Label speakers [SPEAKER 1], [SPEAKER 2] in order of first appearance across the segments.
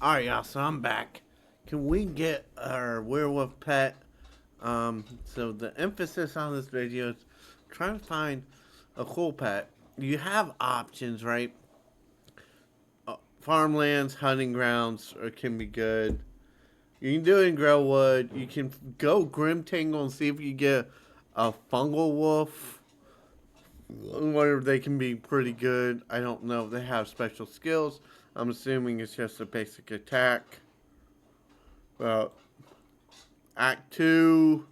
[SPEAKER 1] Alright, y'all, so I'm back. Can we get our werewolf pet? So the emphasis on this video is trying to find a cool pet. You have options, right? Farmlands, hunting grounds can be good. You can do it in Growwood. You can go Grim Tangle and see if you get a fungal wolf. Whether they can be pretty good. I don't know if they have special skills. I'm assuming it's just a basic attack. Well, Act 2.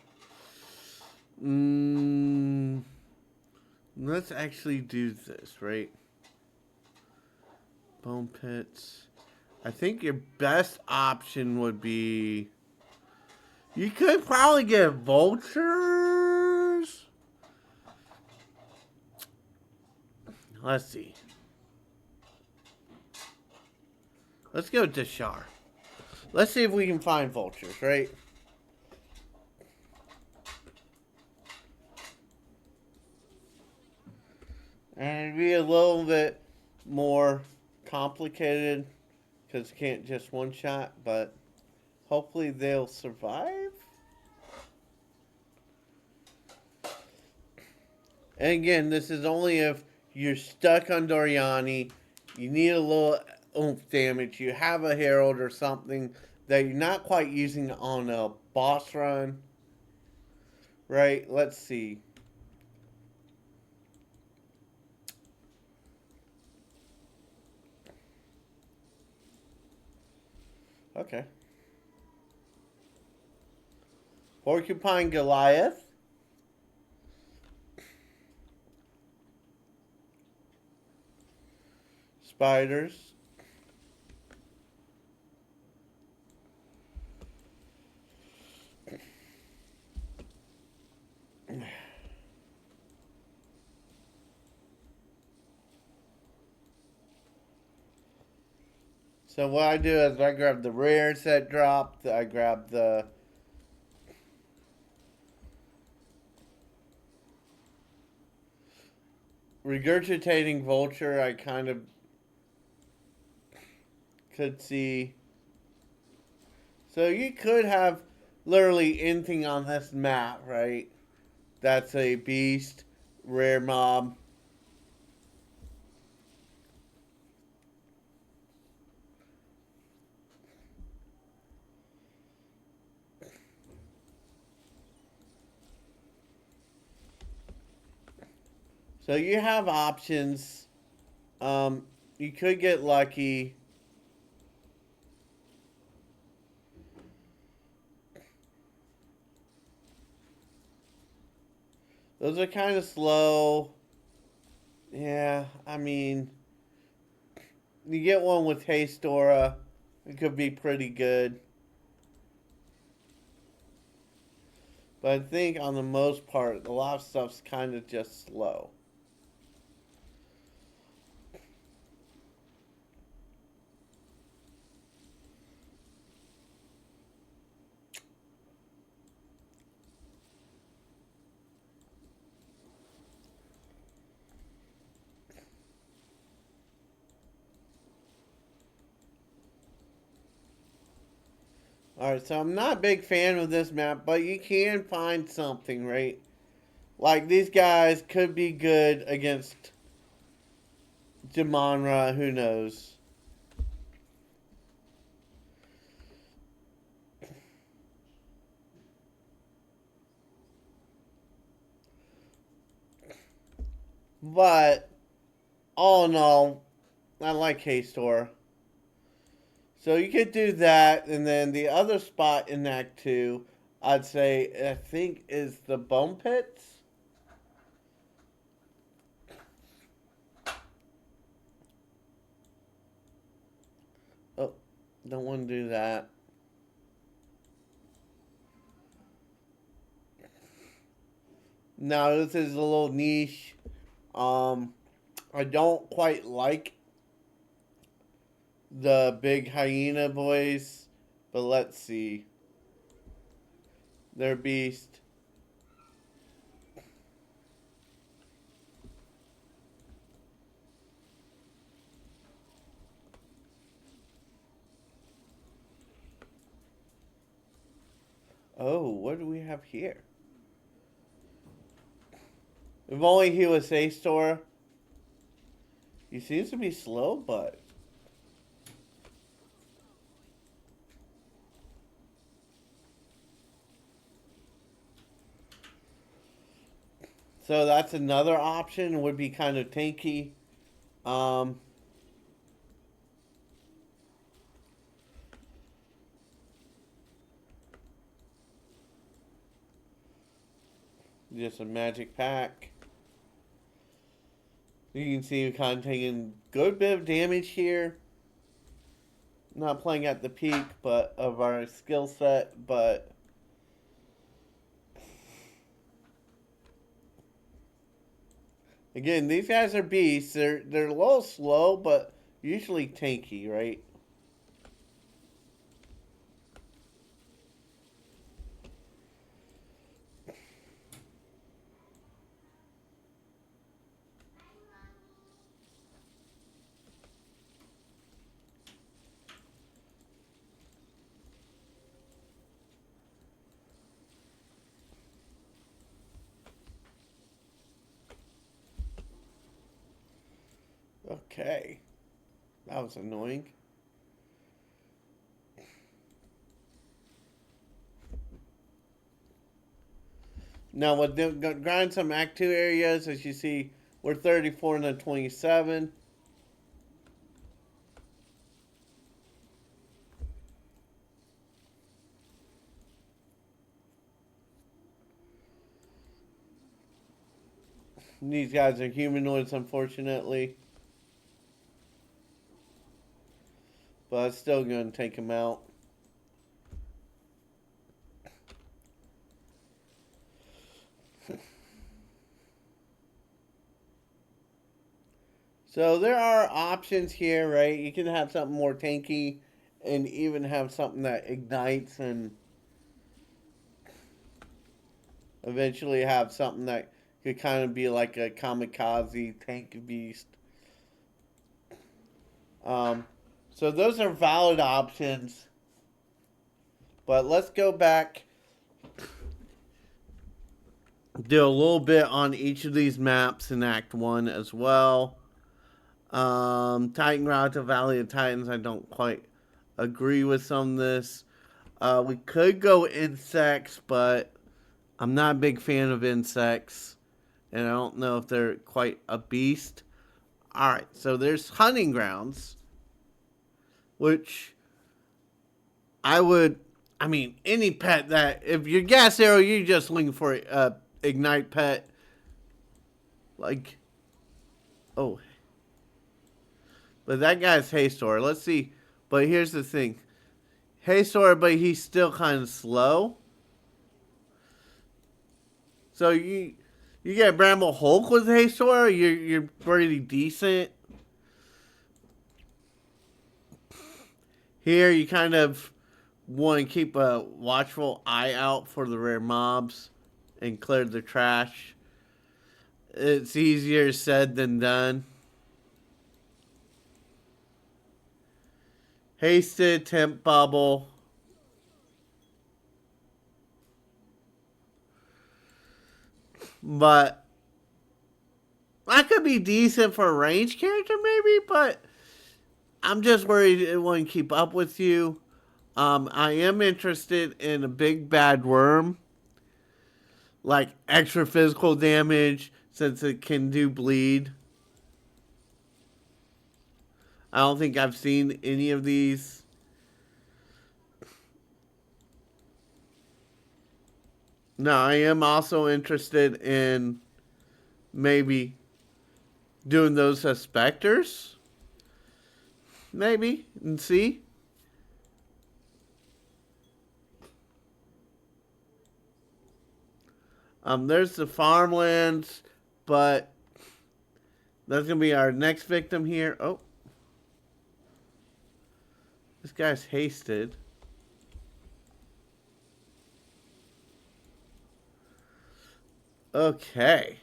[SPEAKER 1] Let's actually do this, right? Bone pits. I think your best option would be... You could probably get vultures. Let's see. Let's go to Shar. Let's see if we can find vultures, right? And it'd be a little bit more complicated because you can't just one shot, but hopefully they'll survive. And again, this is only if you're stuck on Doriani, you need a little oomph damage, you have a Herald or something that you're not quite using on a boss run. Right? Let's see. Okay. Porcupine Goliath. Spiders. So what I do is I grab the rares that dropped. I grab the regurgitating vulture. I kind of could see. So you could have literally anything on this map, right? That's a beast, rare mob. So you have options. You could get lucky. Those are kind of slow. Yeah, I mean, you get one with haste aura. It could be pretty good. But I think on the most part, a lot of stuff's kind of just slow. Alright, so I'm not a big fan of this map, but you can find something, right? Like, these guys could be good against Jamanra, who knows? But, all in all, I like K-Store. So you could do that, and then the other spot in Act 2, I'd say, I think, is the Bone Pits. Oh, don't want to do that. Now, this is a little niche. I don't quite like the big hyena boys, but let's see. They're beast. Oh, what do we have here? If only he was a store. He seems to be slow, but so that's another option. Would be kind of tanky. Um, just a magic pack. You can see we're kind of taking good bit of damage here. Not playing at the peak, but of our skill set, but again, these guys are beasts. They're a little slow, but usually tanky, right? Okay, that was annoying. Now we'll grind some Act 2 areas. As you see, we're 34 and a 27. These guys are humanoids, unfortunately. But I'm still going to take them out. So there are options here, right? You can have something more tanky and even have something that ignites and eventually have something that could kind of be like a kamikaze tank beast. Um, so those are valid options. But let's go back, do a little bit on each of these maps in Act 1 as well. Titan Route to Valley of Titans, I don't quite agree with some of this. We could go insects, but I'm not a big fan of insects. And I don't know if they're quite a beast. Alright, so there's hunting grounds, which I mean, any pet that, if you're gas arrow, you're just looking for a ignite pet. Like, oh, but that guy's Haystor. Let's see. But here's the thing. Haystor, but he's still kind of slow. So you get Bramble Hulk with Haystor, you're pretty decent. Here you kind of want to keep a watchful eye out for the rare mobs and clear the trash. It's easier said than done. Hasted, Temp Bubble. But I could be decent for a range character maybe, but I'm just worried it won't keep up with you. I am interested in a big bad worm. Like extra physical damage since it can do bleed. I don't think I've seen any of these. No, I am also interested in maybe doing those as specters. Maybe. And see. There's the farmlands, but that's going to be our next victim here. Oh. This guy's hasted. Okay.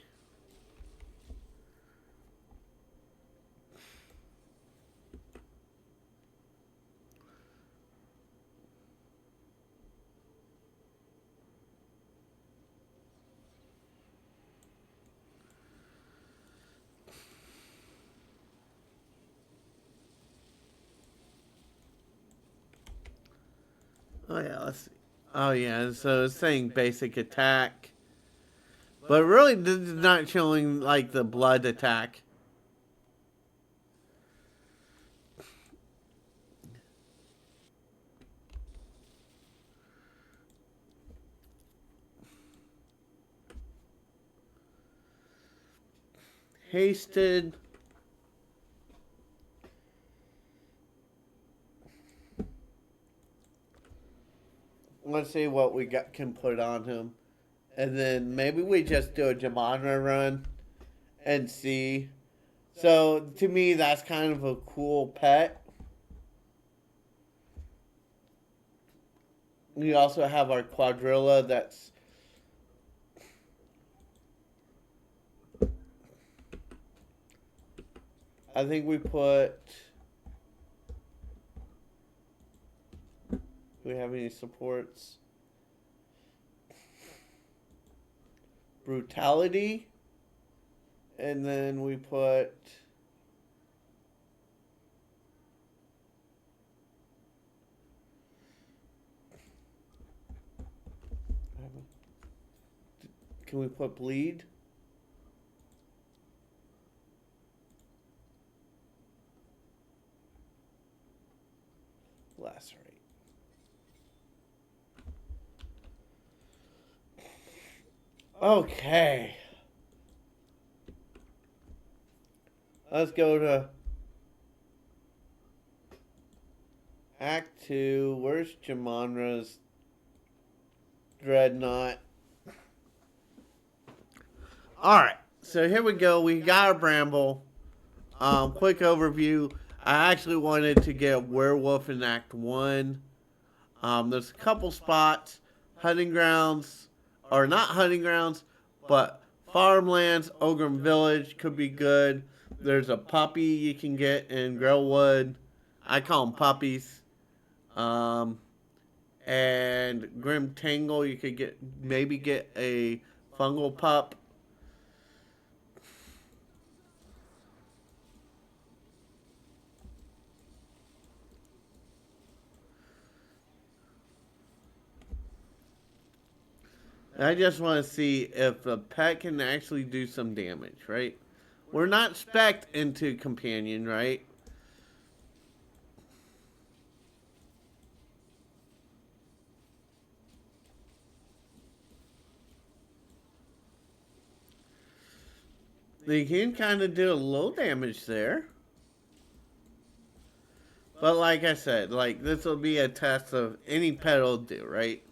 [SPEAKER 1] Oh yeah, let's see. Oh yeah, so it's saying basic attack. But really, this is not showing like the blood attack. Hasted. Let's see what we got can put on him. And then maybe we just do a jamanra run and see. So to me, that's kind of a cool pet. We also have our quadrilla that's I think we put. Do we have any supports? Brutality. And then we put. Can we put bleed? Lacerate. Okay. Let's go to Act 2. Where's Jamanra's Dreadnought? Alright, so here we go. We got a Bramble. Quick overview. I actually wanted to get a Werewolf in Act 1. There's a couple spots. Hunting grounds, or not hunting grounds, but farmlands, Ogrim Village could be good. There's a puppy you can get in Grellwood. I call them puppies. Um, and Grim Tangle, you could maybe get a fungal pup. I just want to see if a pet can actually do some damage, right? We're not spec'd into companion, right? They can kind of do a little damage there. But like I said, like this will be a test of any pet will do, right?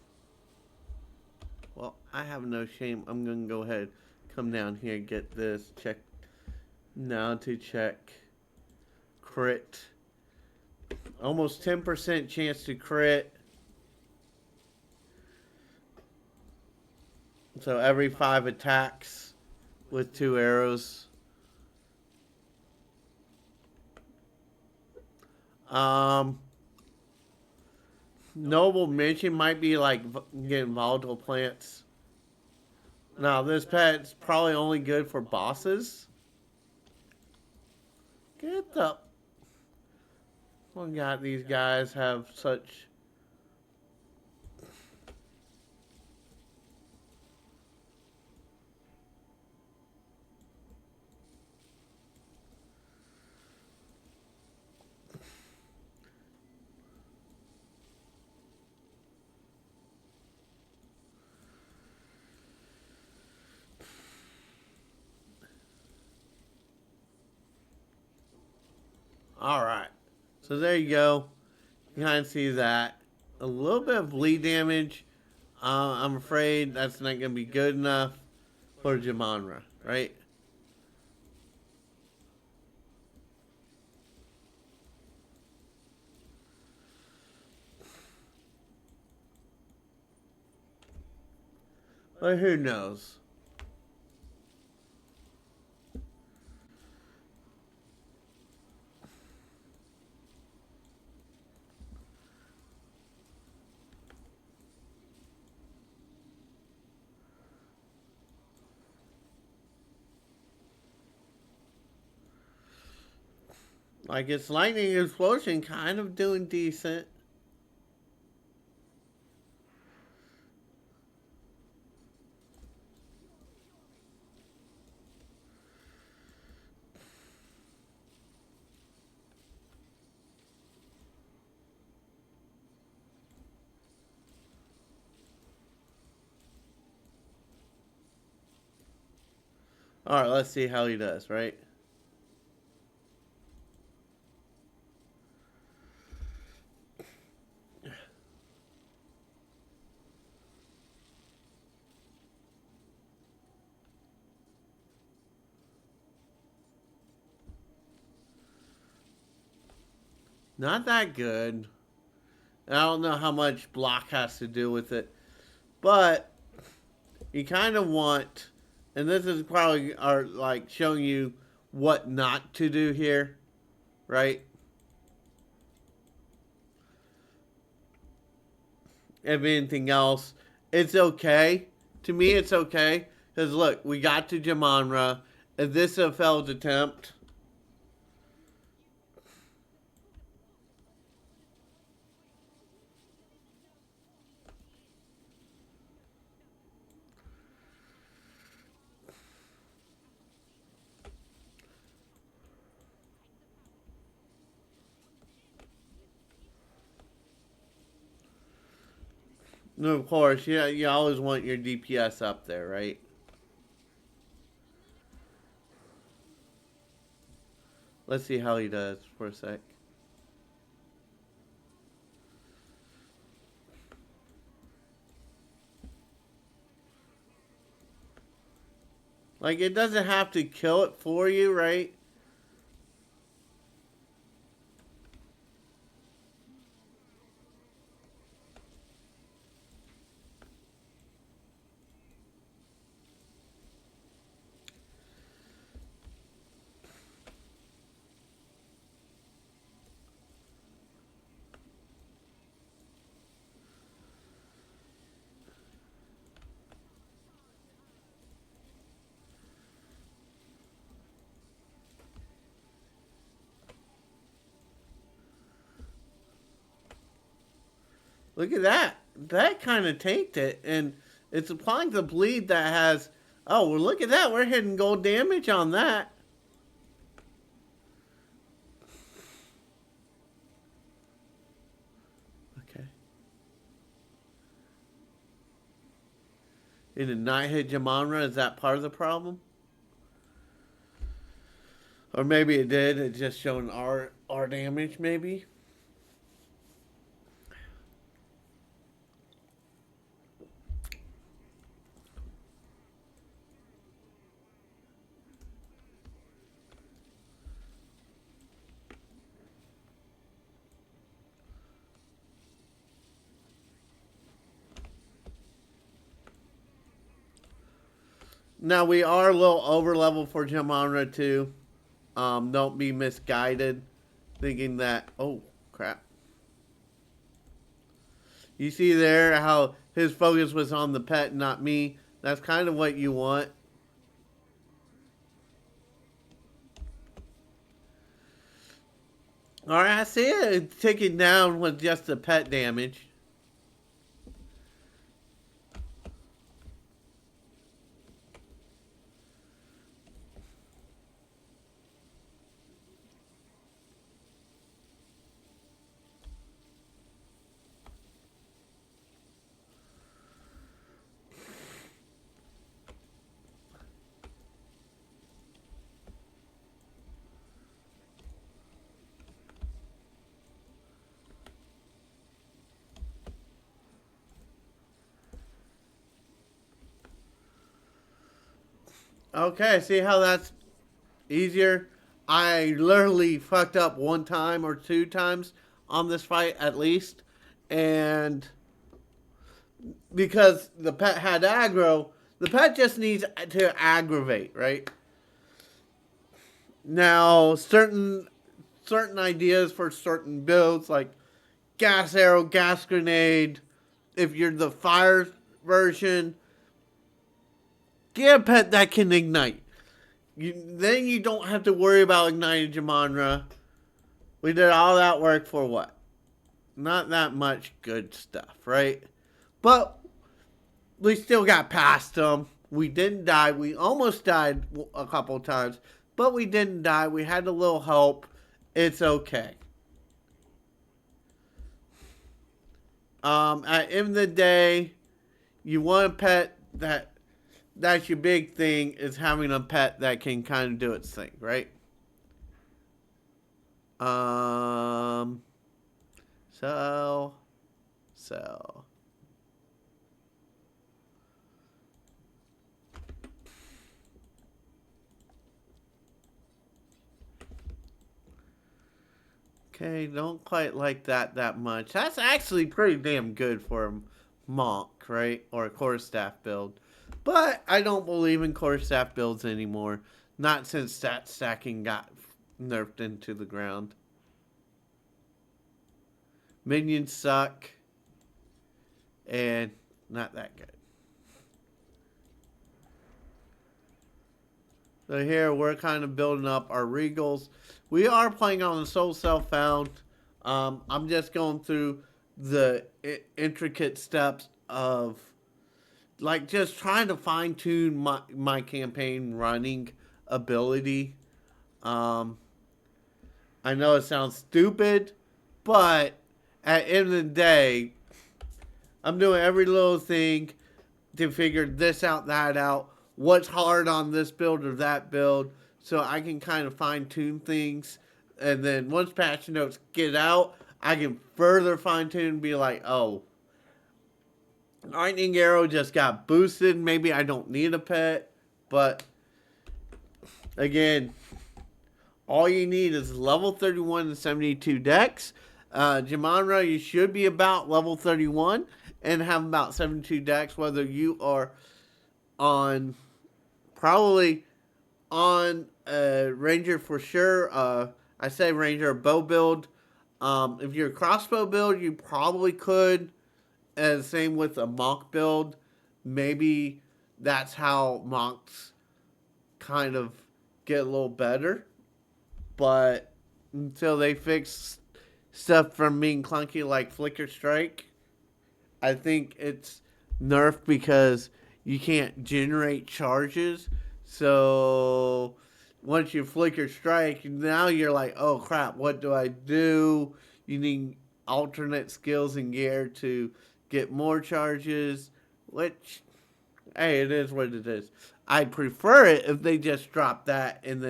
[SPEAKER 1] Well, I have no shame. I'm going to go ahead, come down here, get this, check, now to check crit. Almost 10% chance to crit. So every 5 attacks with 2 arrows. Noble mention might be like getting volatile plants. Now this pet's probably only good for bosses. Get the. Oh God, these guys have such. Alright. So there you go. You kind of see that. A little bit of bleed damage. I'm afraid that's not going to be good enough for Jamanra, right? But who knows? Like, it's lightning explosion kind of doing decent. Alright, let's see how he does, right? Not that good. I don't know how much block has to do with it. But you kind of want, and this is probably our, like showing you what not to do here, right? If anything else, it's okay. To me, it's okay. Because look, we got to jamanra. Is this a failed attempt? No, of course. Yeah, you always want your DPS up there, right? Let's see how he does for a sec. Like, it doesn't have to kill it for you, right? Look at that. That kind of tanked it. And it's applying the bleed that has... Oh, well, look at that. We're hitting gold damage on that. Okay. It did not hit jamanra. Is that part of the problem? Or maybe it did. It's just showing our damage, maybe? Now, we are a little over level for jamanra, too. Don't be misguided thinking that... Oh, crap. You see there how his focus was on the pet, not me. That's kind of what you want. Alright, I see it. It's ticking down with just the pet damage. Okay, see how that's easier? I literally fucked up one time or two times on this fight at least. And because the pet had aggro, the pet just needs to aggravate, right? Now, certain ideas for certain builds like gas arrow, gas grenade, if you're the fire version, get a pet that can ignite. Then you don't have to worry about igniting jamanra. We did all that work for what? Not that much good stuff, right? But we still got past them. We didn't die. We almost died a couple times, but we didn't die. We had a little help. It's okay. At the end of the day, you want a pet that that's your big thing, is having a pet that can kind of do its thing, right? Um, so, so. Okay, don't quite like that much. That's actually pretty damn good for a monk, right? Or a core staff build. But I don't believe in core staff builds anymore. Not since stat stacking got nerfed into the ground. Minions suck. And not that good. So here we're kind of building up our regals. We are playing on the Soul Self Found. I'm just going through the intricate steps of like just trying to fine tune my campaign running ability. Um, I know it sounds stupid, but at the end of the day, I'm doing every little thing to figure this out, that out, what's hard on this build or that build, so I can kind of fine tune things. And then once patch notes get out, I can further fine tune and be like, oh, Lightning Arrow just got boosted. Maybe I don't need a pet. But again, all you need is level 31 and 72 decks. Jamanra, you should be about level 31 and have about 72 decks, whether you are on probably on a Ranger for sure. I say Ranger bow build. If you're a crossbow build, you probably could. And same with a monk build. Maybe that's how monks kind of get a little better. But until they fix stuff from being clunky like Flicker Strike, I think it's nerfed because you can't generate charges. So once you Flicker Strike, now you're like, oh crap, what do I do? You need alternate skills and gear to get more charges, which, hey, it is what it is. I'd prefer it if they just drop that and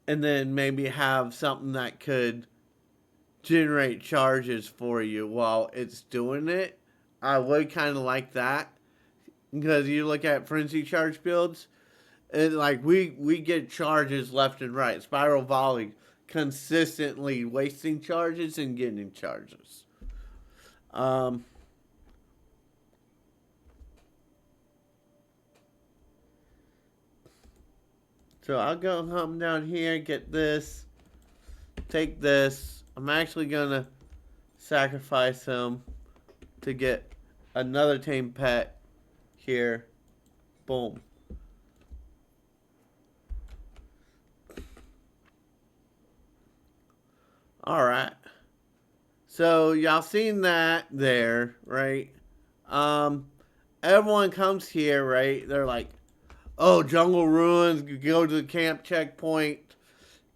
[SPEAKER 1] then maybe have something that could generate charges for you while it's doing it. I would kind of like that because you look at frenzy charge builds, and like we get charges left and right. Spiral volley consistently wasting charges and getting charges. Um, so I'll go home down here, get this, take this. I'm actually gonna sacrifice him to get another tame pet here. Boom. All right. So y'all seen that there, right? Um, everyone comes here, right? They're like, "Oh, jungle ruins. Go to the camp checkpoint,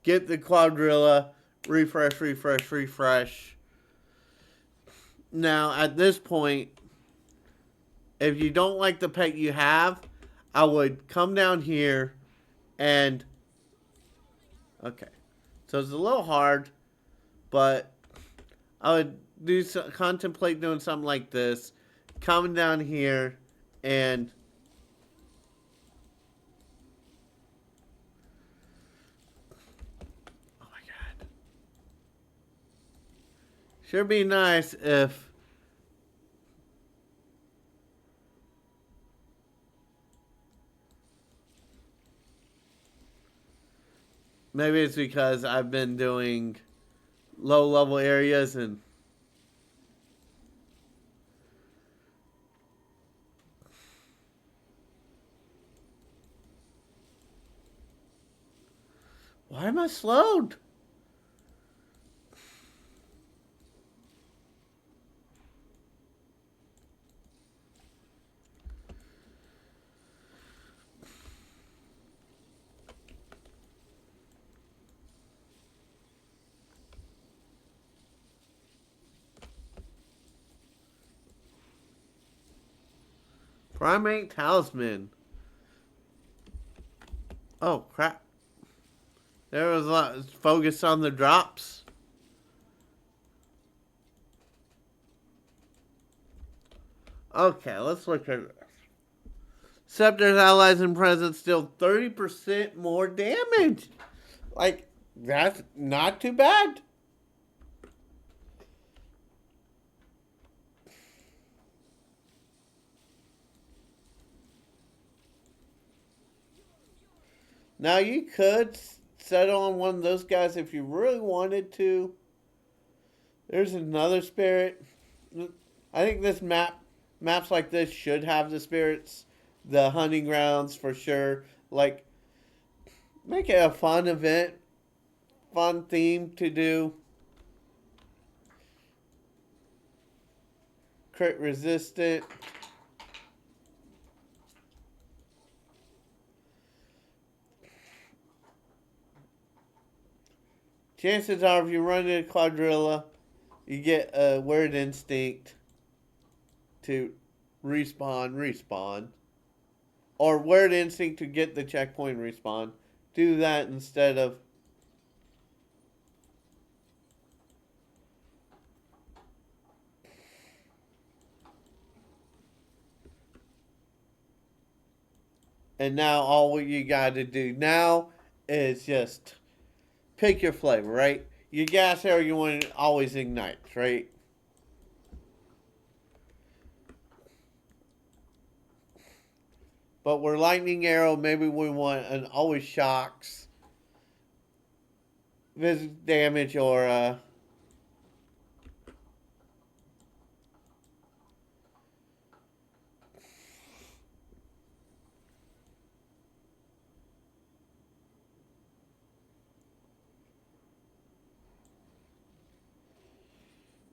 [SPEAKER 1] get the quadrilla, refresh, refresh, refresh." Now, at this point, if you don't like the pet you have, I would come down here and okay. So it's a little hard, but I would contemplate doing something like this, coming down here and oh my god, sure be nice if maybe it's because I've been doing low level areas and why am I slowed? Primate Talisman. Oh, crap. There was a lot. Focus on the drops. Okay, let's look at it. Scepter's allies and presence deal 30% more damage. Like, that's not too bad. Now, you could settle on one of those guys if you really wanted to. There's another spirit. I think this maps like this should have the spirits, the hunting grounds for sure. Like, make it a fun event, fun theme to do. Crit resistant. Chances are, if you run into Quadrilla, you get a Weird Instinct to respawn. Or Weird Instinct to get the checkpoint respawn. Do that instead of... And now all you gotta do now is just pick your flavor, right? Your gas arrow, you want to always ignites, right? But we're lightning arrow, maybe we want an always shocks, visit damage, or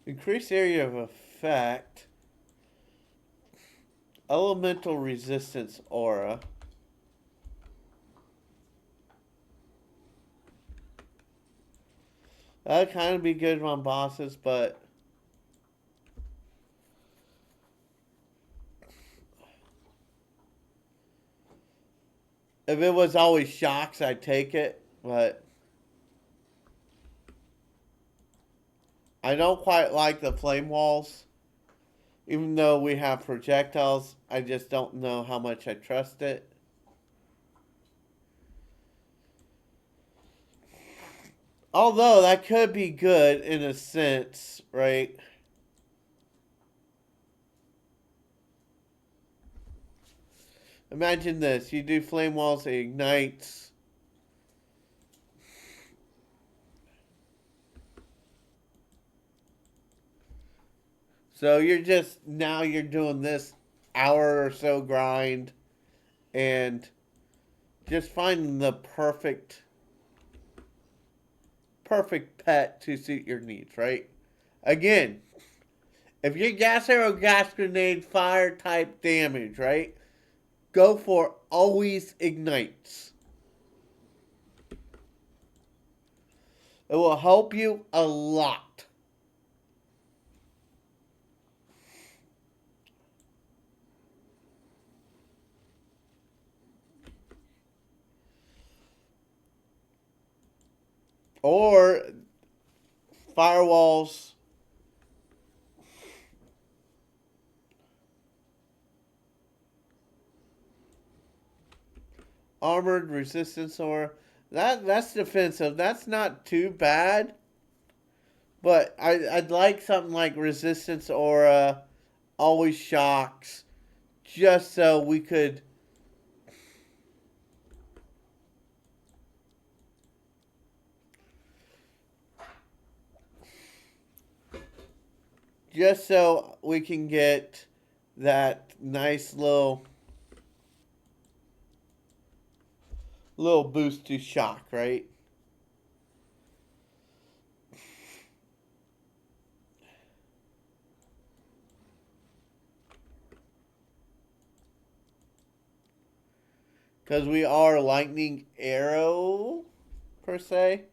[SPEAKER 1] increase area of effect, elemental resistance aura. That'd kind of be good on bosses, but if it was always shocks, I'd take it, but I don't quite like the flame walls. Even though we have projectiles, I just don't know how much I trust it. Although that could be good in a sense, right? Imagine this. You do flame walls, it ignites. So now you're doing this hour or so grind and just finding the perfect pet to suit your needs, right? Again, if your gas arrow, gas grenade, fire type damage, right? Go for always ignites. It will help you a lot. Or firewalls. Armored resistance or that's defensive. That's not too bad. But I'd like something like resistance aura, always shocks, just so we could just so we can get that nice little boost to shock, right? Because we are lightning arrow, per se.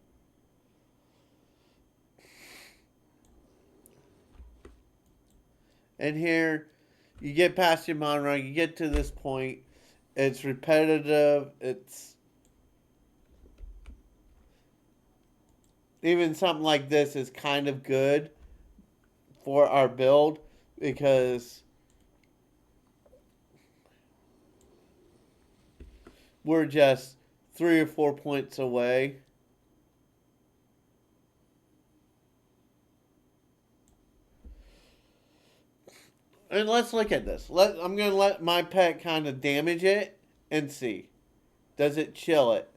[SPEAKER 1] And here, You get past jamanra, you get to this point. It's repetitive. It's even something like this is kind of good for our build because we're just 3 or 4 points away. And let's look at this. I'm going to let my pet kind of damage it and see. Does it chill it?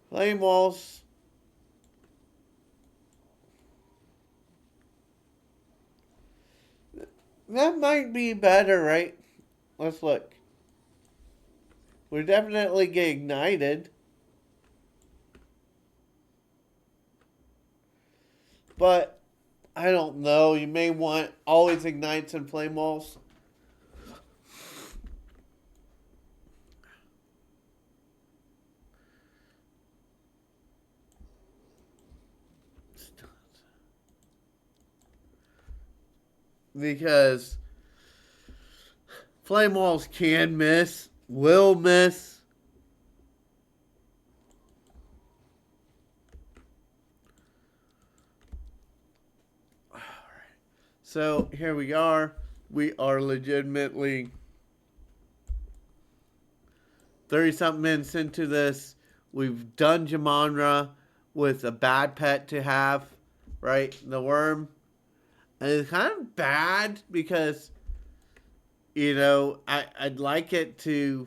[SPEAKER 1] Flame walls. That might be better, right? Let's look. We're definitely getting ignited. But I don't know. You may want always ignites and flame walls. Because flame walls can miss, will miss. So here we are. We are legitimately 30-something minutes into this. We've done jamanra with a bad pet to have, right? The worm. And it's kind of bad because, I'd like it to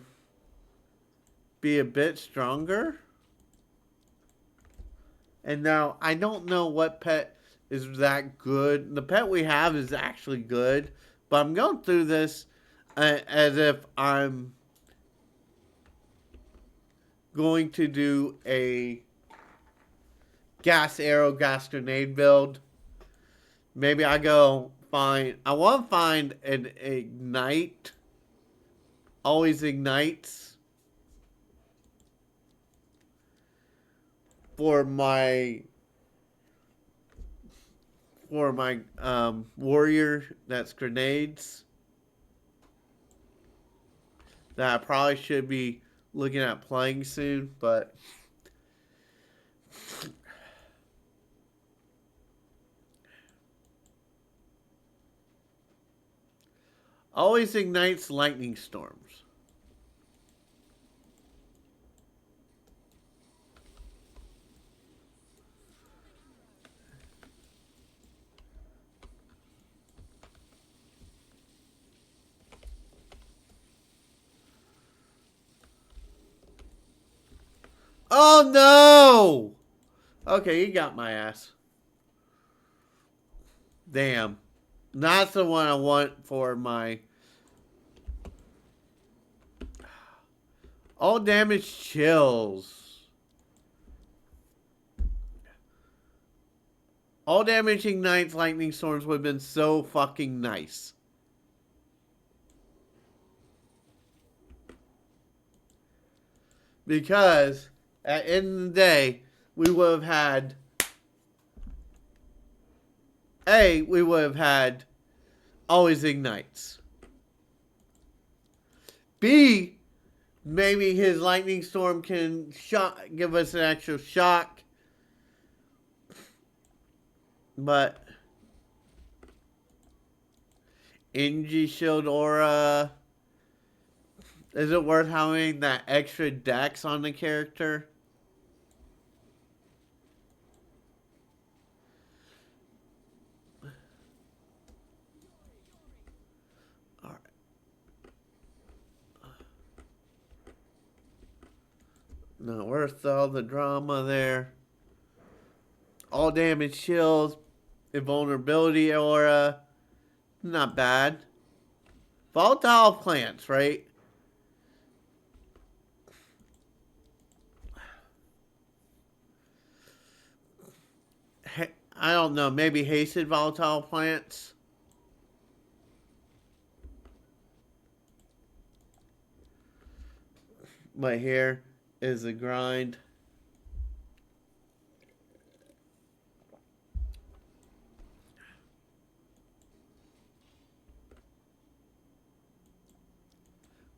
[SPEAKER 1] be a bit stronger. And now, I don't know what pet is that good. The pet we have is actually good. But I'm going through this as if I'm going to do a gas arrow, gas grenade build. Maybe I want to find an ignite. Always ignites. For my warrior that's grenades. That I probably should be looking at playing soon, but always ignites lightning storms. Oh no! Okay, you got my ass. Damn. That's the one I want for my... All damage chills. All damage ignites lightning storms would have been so fucking nice. Because at the end of the day, we would have had always ignites. B, maybe his lightning storm can give us an actual shock. But Energy Shield Aura, is it worth having that extra dex on the character? Alright. Not worth all the drama there. All damage shields, invulnerability aura, not bad. Volatile plants, right? I don't know, maybe hasted volatile plants. But here is the grind.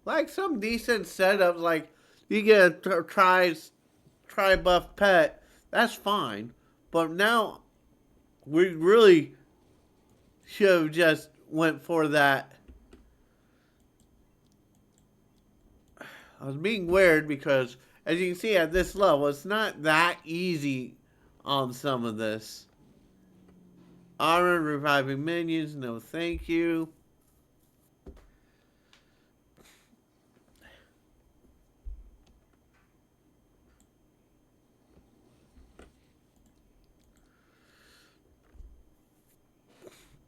[SPEAKER 1] Like some decent setups, like you get a try buff pet, that's fine. But now we really should have just went for that. I was being weird because, as you can see at this level, it's not that easy on some of this. Armor, reviving minions, no thank you.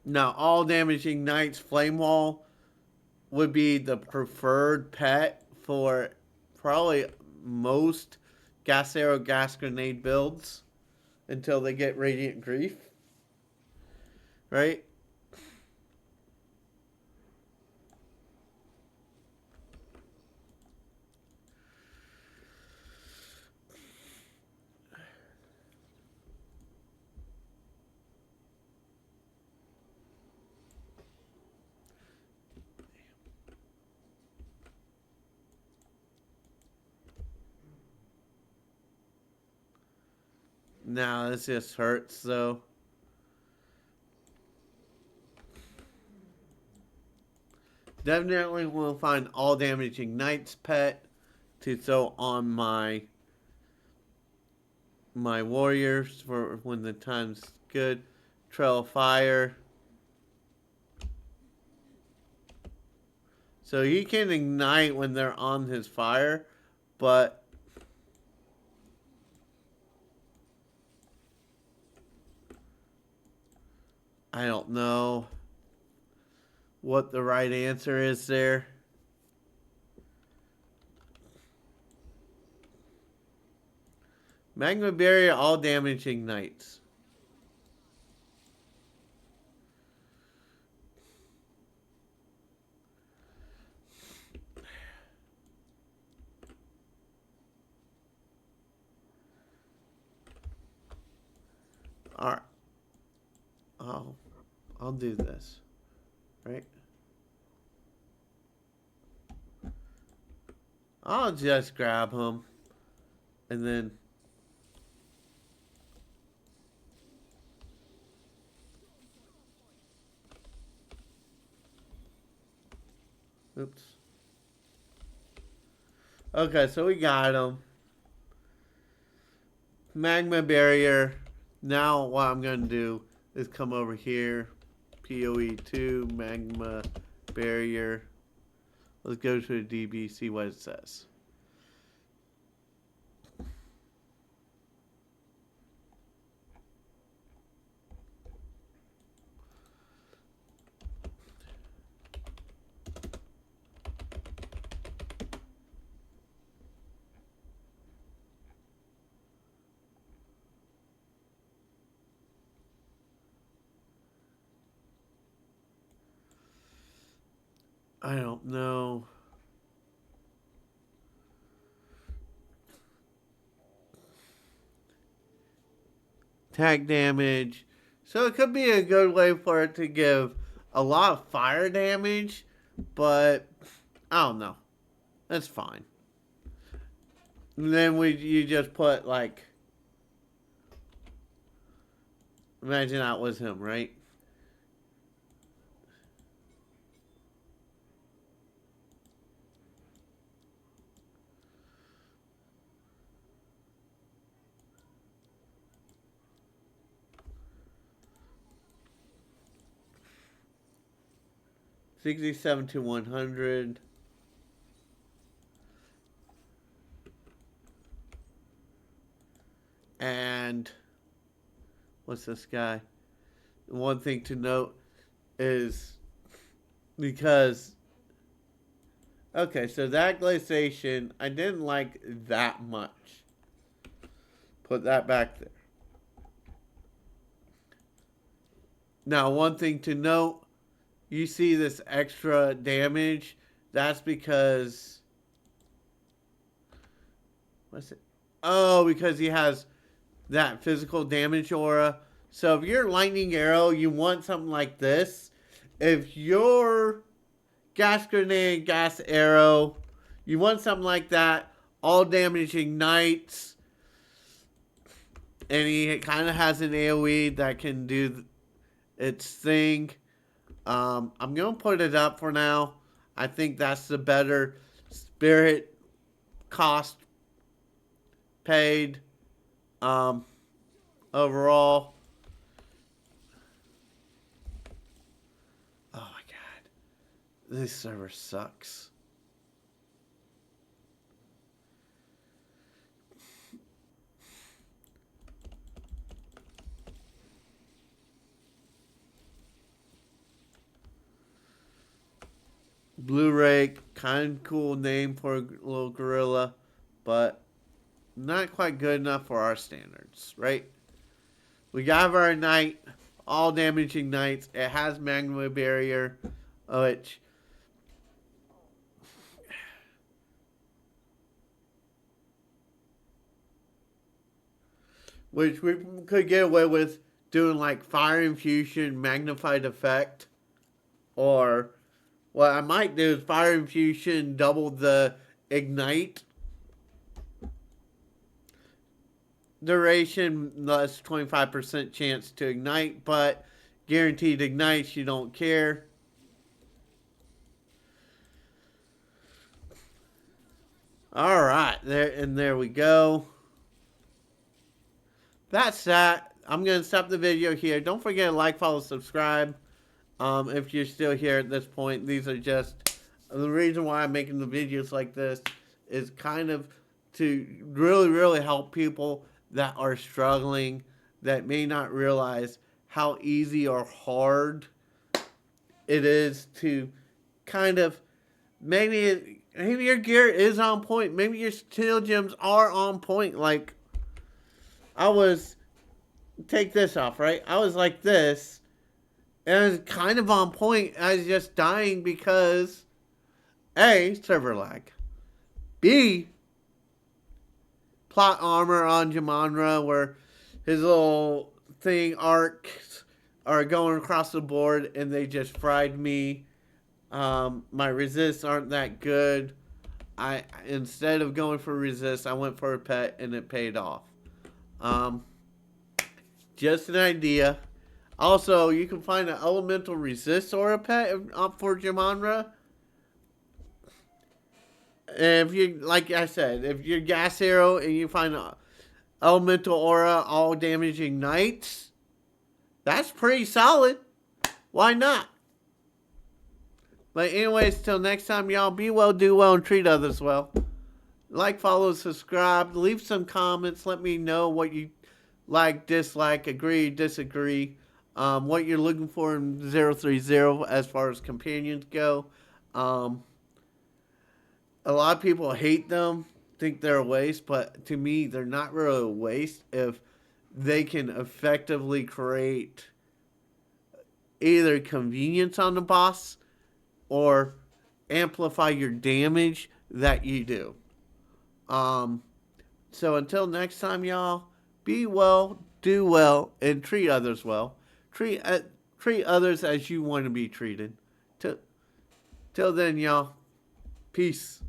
[SPEAKER 1] Now, all damaging knights flame wall would be the preferred pet for probably most gas arrow, gas grenade builds until they get radiant grief, right? Now this just hurts though. Definitely will find all damaging knights pet to throw on my warriors for when the time's good. Trail of fire. So he can ignite when they're on his fire, but I don't know what the right answer is there. Magma barrier, all damaging knights. Alright. I'll do this. Right? I'll just grab him. And then oops. Okay, so we got him. Magma barrier. Now what I'm going to do is come over here. PoE2, magma barrier. Let's go to the DB, see what it says. I don't know. Tag damage. So it could be a good way for it to give a lot of fire damage, but I don't know. That's fine. And then you just put like, imagine that was him, right? $67 to 100. And what's this guy? One thing to note is because okay, so that glaciation I didn't like that much. Put that back there. Now, one thing to note, you see this extra damage. That's because what's it? Oh, because he has that physical damage aura. So if you're lightning arrow, you want something like this. If you're gas grenade, gas arrow, you want something like that. All damage ignites, and he kind of has an AoE that can do its thing. I'm gonna put it up for now. I think that's the better spirit cost paid overall. Oh my god, this server sucks. Blue Rake, kind of cool name for a little gorilla, but not quite good enough for our standards, right? We got our Ignite, all damage ignites. It has magma barrier, which we could get away with doing like fire infusion, magnified effect, or what I might do is fire infusion, double the ignite duration, less 25% chance to ignite, but guaranteed ignites, you don't care. All right, there we go. That's that. I'm gonna stop the video here. Don't forget to like, follow, subscribe. If you're still here at this point, these are just the reason why I'm making the videos like this is kind of to really help people that are struggling, that may not realize how easy or hard it is to kind of maybe your gear is on point, maybe your steel gems are on point. Like I was, take this off, right? I was like this, and it was kind of on point. I was just dying because A, server lag. B, plot armor on Jamanra where his little thing arcs are going across the board and they just fried me. My resists aren't that good. I instead of going for resist, I went for a pet and it paid off. Um, just an idea. Also, you can find an elemental resist or a pet for Jamanra. If you, like I said, if you're gas arrow and you find an elemental aura, all damage ignites, that's pretty solid. Why not? But anyways, till next time, y'all, be well, do well, and treat others well. Like, follow, subscribe, leave some comments. Let me know what you like, dislike, agree, disagree. What you're looking for in 030 as far as companions go. A lot of people hate them, think they're a waste, but to me, they're not really a waste if they can effectively create either convenience on the boss or amplify your damage that you do. So until next time, y'all, be well, do well, and treat others well. Treat others as you want to be treated. Till then, y'all, peace.